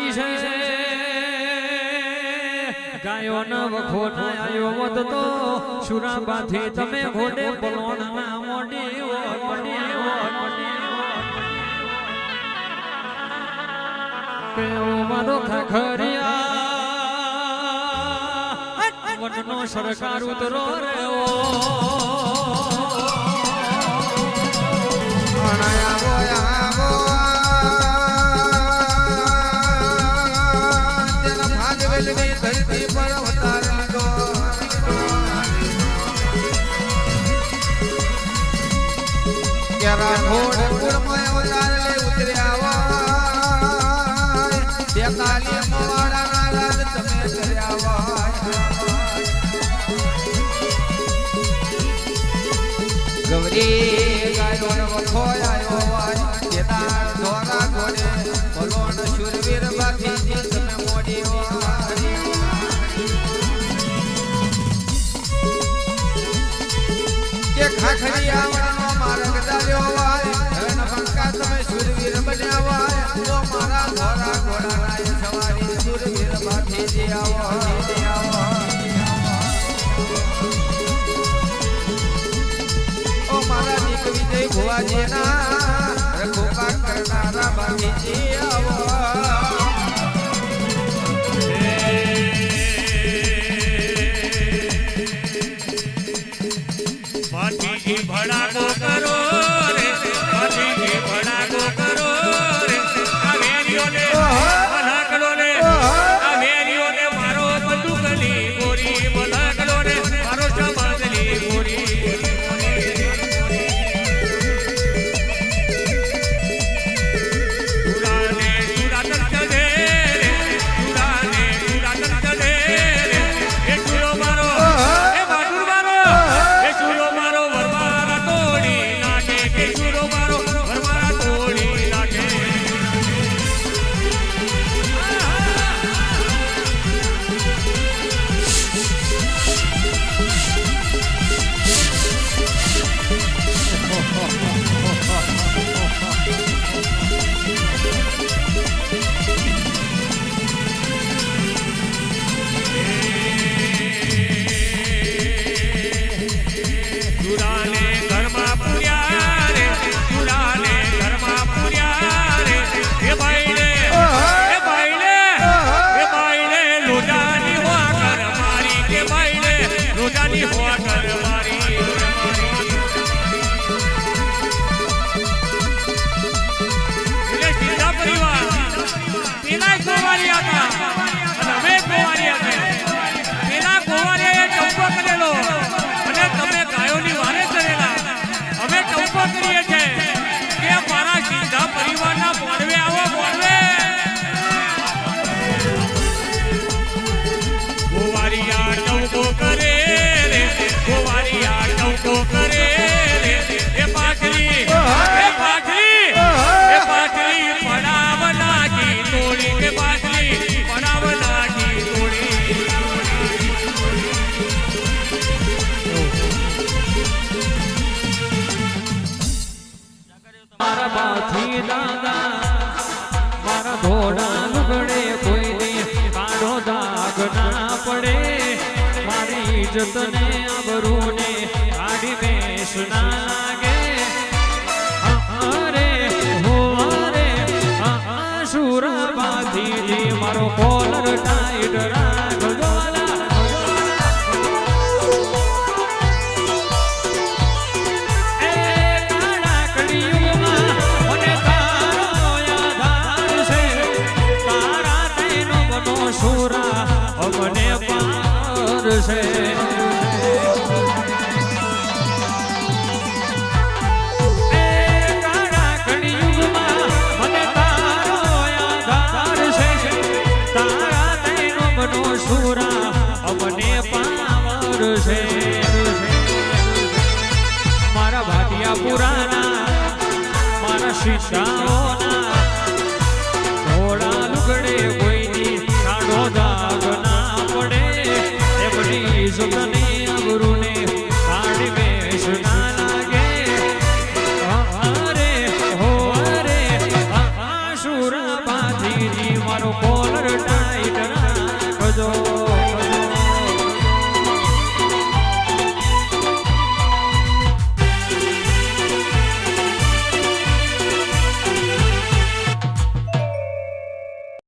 મારી છે ગાયો ન વખો ના આયો મત તો સુરાબાથી તમે ઘોડે પલોણ ના મોડી મારો ખખરિયા વનનો સરકાર ઉતરો રેવો ધરતી પર અવતાર લીધો ક્યારા ઘોડ કુળમાં અવતાર લે ઉતર્યા દેખાલી મોવાડા ના રાજ તમે કર્યા ગૌરી ગાયો નો વખો આયો કેદાર ધોરા ઘોડે પલોણ શૂરવીર બાકી તમે મોડી કે ખાખરી આવવાનો માર્ગ દાર્યો વાય ધન બંકા તમે શૂરવીર બન્યા વાય તો મારા ધોરા ઘોડા રાય સવારી શૂરવીર બાકી દે આવો ઓ મારા દીક વિજય ભુવાજી ના રઘુપા કરનારા બાકી દે આવો ભડાકો કરો રે પાછી ભડાકો કરો રે આ વેરીઓને ભલા કરો રે આ વેરીઓને મારો બંદૂકની ગોરી ભલા કરો રે મારો સમાજની ગોરી ઉડાને ઉડાતન કરે રે ઉડાને ઉડાતન કરે રે એ ચૂરો મારો એ બાટુર મારો એ ચૂરો મારો જતને આબરૂને આડી બેસ ના લાગે અરે હો અરે સુરાબાથી મારો કોલર ટાઈટ રાખજો એ કાળા કળિયુગમાં મને તારો યાદ છે તારા તેનો બનો સુરા અમને પાર છે સુરા અમને પાવર છે મારા ભાટિયા પુરાના મારા શીશાઓના ઘોડા લુગડે કોઈની કાઢો દાગ ના પડે એમની ઇજ્જતને આબરૂને કાઢી બેસ ના લાગે અરે હો અરે સુરાબાથી મારો કોલ